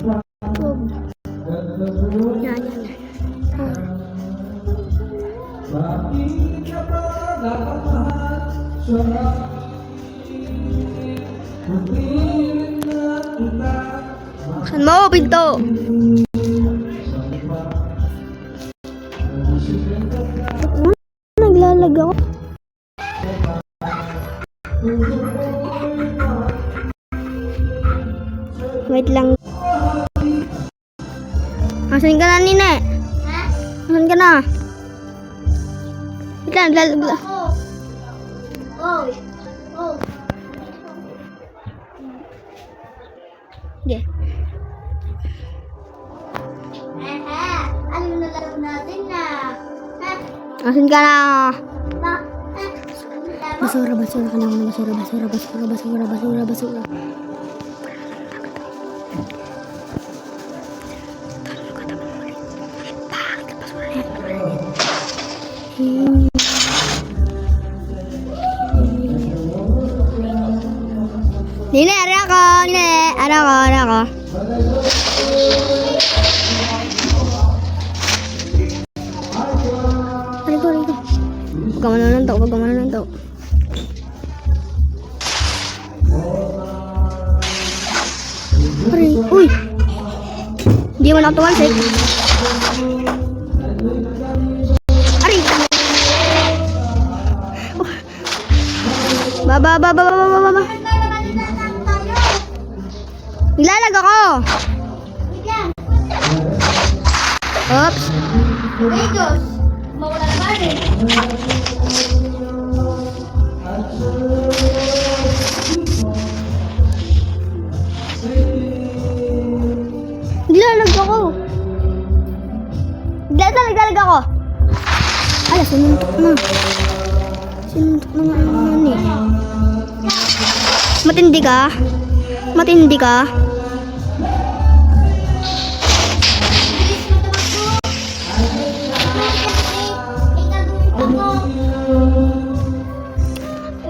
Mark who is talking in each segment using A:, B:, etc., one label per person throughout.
A: Yan. Saan mo pinto? Naglalag ako. Wait lang. Asan ka na, Nine? Ha? Asan ka na? Wait lang, naglalag. Okay.
B: Ano na laro natin na?
A: Asan ka na? Basura ka na. Basura. Nine, ari ako. Riko. Huwag ka manununtok. Uy! Hindi mo na tumalsik. Ari! Baba. Nilalag ako. Oops.
B: Diyos! Mawala naman eh.
A: Naglalag ako. Ala, sinuntok na. Sinuntok na naman eh. Matindi ka?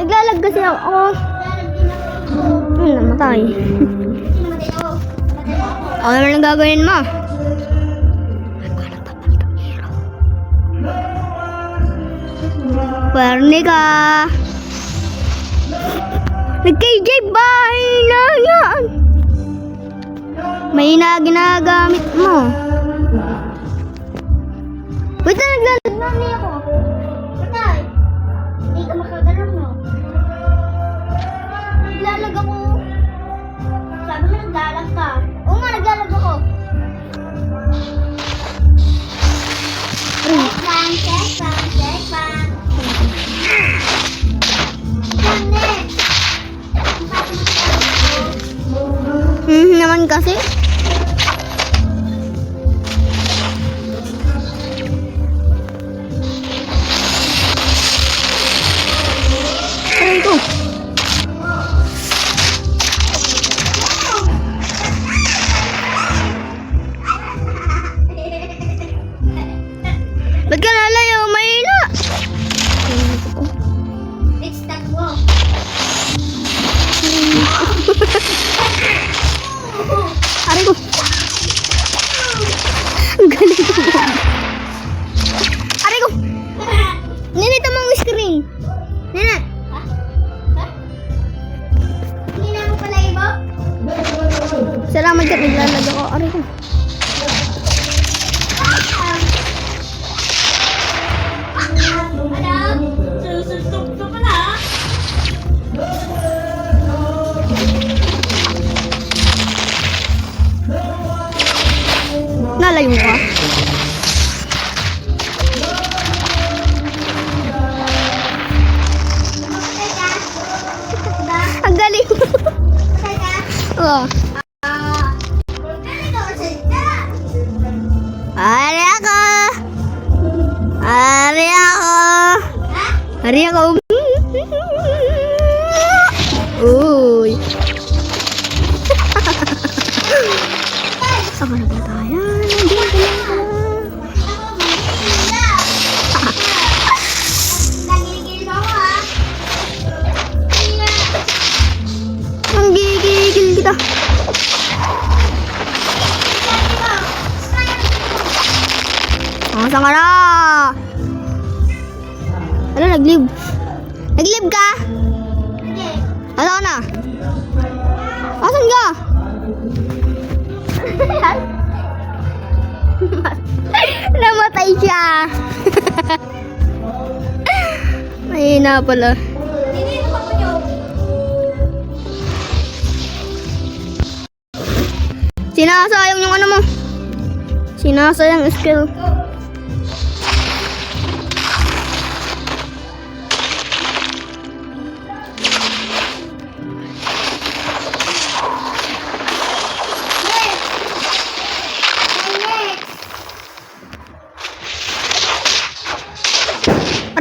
A: Naglalag kasi ako. Namatay. Ano naman ang gagawin mo? Pernika. Nag-KJ bahay na yan. May ginagamit mo. Wait na, naglalag na niya ako.
B: Patay! Hindi ka makaganon mo. Naglalag ako. Sabi mo naglalag ka. Oo nga, naglalag ako. Check lang.
A: Naman kasi. Aray ko. Ba't ka nalayo? Mahina.
B: It's that wall.
A: Aray ko. Ang galing ko. Aray ko. Nina, ito mong screen. Nina.
B: Hindi na mo pala ibo?
A: Salamat ka. Naglalag ako. Aray ko.
B: Ano? Susuntok ka pala.
A: Nalayo ka. Ang galing.
B: Patay ka?
A: Oo.
B: Galing ka masalita.
A: Ari ako. Uy. Saan na ba tayo?
B: Nagigil mo ako ha?
A: Ang gigigil kita. Asan ka na? Ano, nag-live? Nag-live ka?
B: Hindi.
A: Asan ka na? Asan ka? Namatay siya. Mahina pala.
B: Hindi na ako nyo.
A: Sinasayang yung ano mo. Sinasayang skill.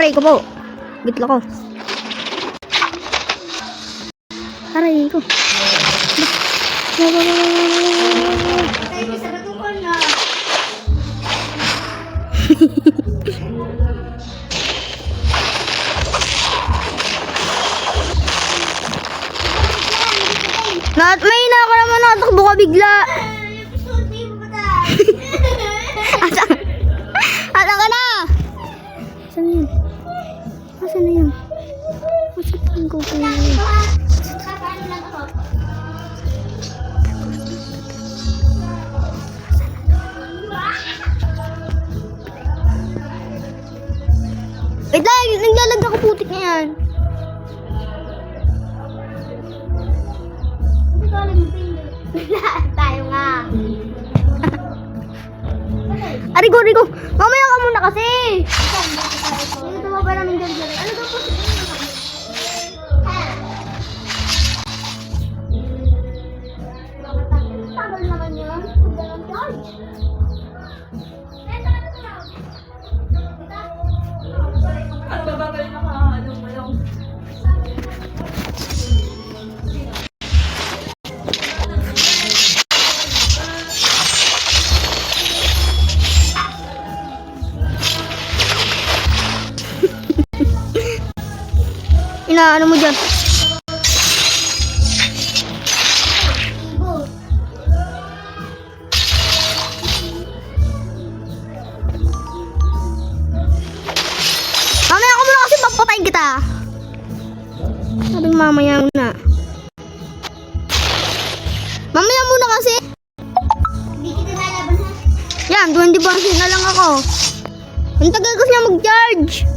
A: Aray ko po. Gitla ko. Aray ko.
B: Tayo sa batukan na.
A: May na ka naman, natakbo ka bigla.
B: Sulti mo ba tayo?
A: Asan? Asan ka na? Asan na yun? Asan na yun? Asan ko pa yun?
B: Paano lang ako?
A: Wait lang, naglalag ako putik na yan.
B: Hindi ko alam yung finger.
A: Tayo nga. Arigo. Mamaya ka muna kasi. Dito ba ba namin dyan?
B: Ano ba po sa
A: Tagal naman yun. Dalang charge. Inaano mo dyan? Mamaya ka muna kasi papatayin kita. Sabing mamaya muna. Mamaya muna kasi.
B: Hindi kita nalaban ha?
A: Yan, 20% na lang ako. Ang tagal ko siya mag-charge.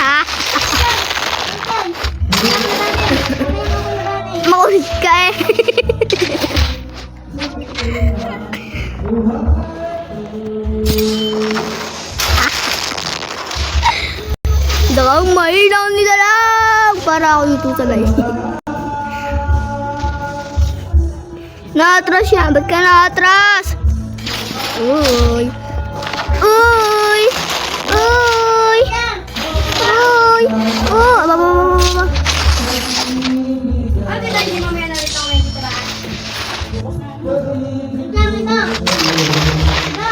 A: Ah, makulit ka eh. Dakang mahinaw nila lang para ako dito sa live. Naatras siya. Ba't ka naatras? Uy. Uy. Uy. Uy. Oh, aba.
B: Ano na hindi mamaya na rin ako ngayon dito ba? Wait lang. Go!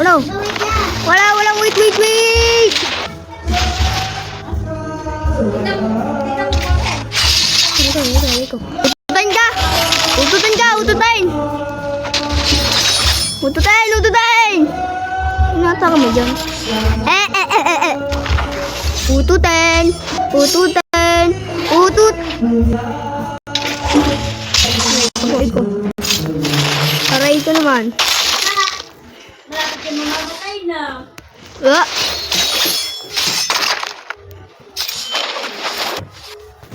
A: Ano?
B: Go, wait lang!
A: Walang wait. Dito. Ututin! Inata ka mo dyan. Ututin! Aray ko. Aray ko naman.
B: Malapit ka mamamatay na.
A: Ah!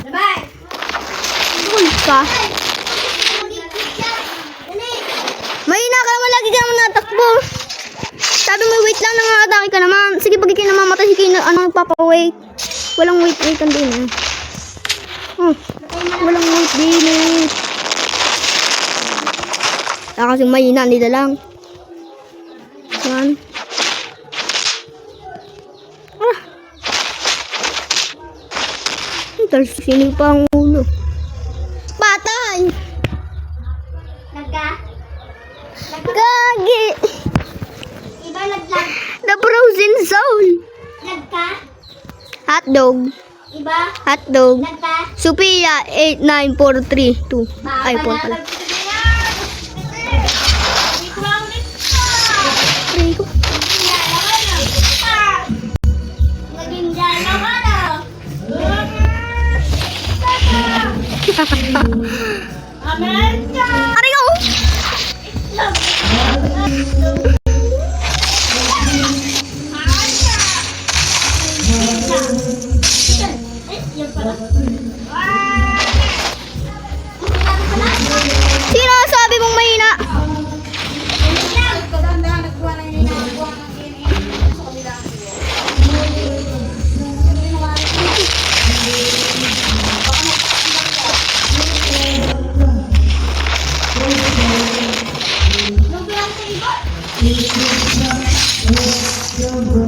B: Sabay!
A: Ulit ka.
B: Dali!
A: Mahina ka naman, lagi ka naman natakbo. Sabi mo, wait lang, nangangatake ka naman. Sige, pag ikaw namamatay, sige, ano nagpapawait. Walang wait ang din eh. Walang wait. Kasi mahina nila lang. Sinipa ang ulo. Patay!
B: Nagka?
A: Gagi!
B: Iba naglag.
A: The frozen soul!
B: Nagka?
A: Hotdog.
B: Iba?
A: Hotdog.
B: Nagka?
A: Sophia 89432. Ay, po pala. Rico.
B: Naging dalawa na. Amerika!
A: Ariyo!
B: Yan pala.
A: Sino sabi mong mahina?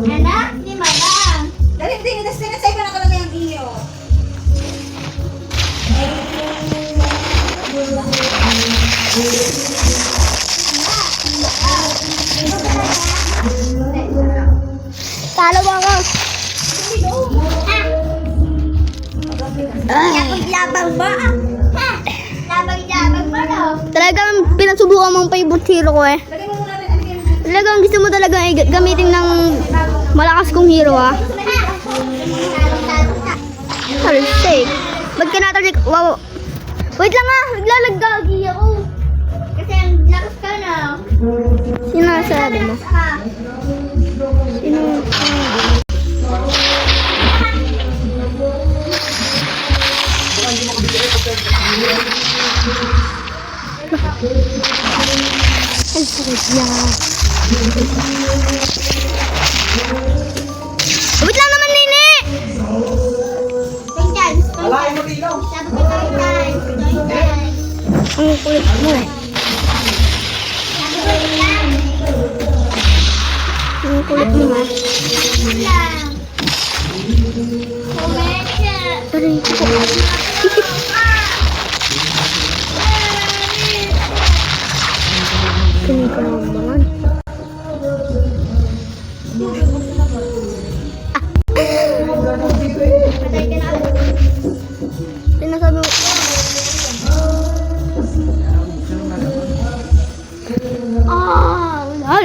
B: Anak, di malang.
C: Dali, hindi. Sinasay ko na talaga yung iyo.
A: Talo ba ako?
B: Labang-labang ba? Ha? Labang-labang ba no?
A: Talagang pinasubukan mong favorite hero ko eh.
C: Lagay mo muna rin. Ano yun?
A: Talagang gusto mo talaga gamitin ng malakas kong hero ah. Halstek. Ba't ka natalik? Wow. Wait lang ah, naglalagagi ako.
B: Kasi ang lakas ka na.
A: Sinasabi mo?
B: Ha?
A: Sino? Ang sakit niya. Wait lang naman, Nini!
B: Three times.
C: Alain mo dito.
B: Sabi ko three times. Three times.
A: Ang kulit mo eh.
B: Sabi ko three times.
A: Ang kulit mo ha.
B: Lang. Kumesya.
A: Aray ko. Pinagkaman.
B: Patay ka na.
A: Sinasabi mo.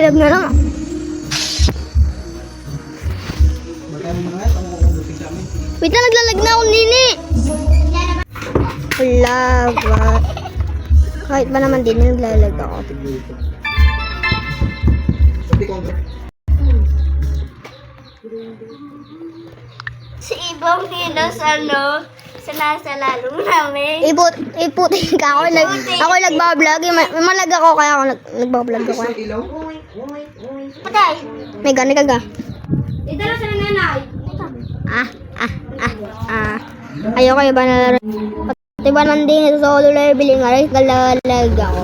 A: Lag na lang. Wait lang, naglalag na ako, Nini. Wala ba? Kahit ba naman din, naglalag ako.
B: Si Ibang Pinos, ano, sa nasa lalong namin.
A: Iputin ka ako. Ako nagbablog. May malag ako, kaya ako nagbablog ako.
B: Patay.
A: May gani ka ga.
B: Idala sa nanay.
A: Ayoko iba na laro. Pati ba nandun sa solo leveling aray, galalag ako.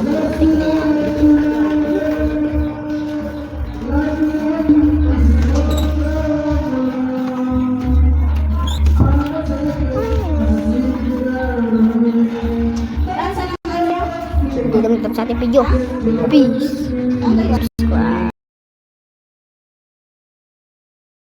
A: Hindi naman tapos sa ating video. Peace.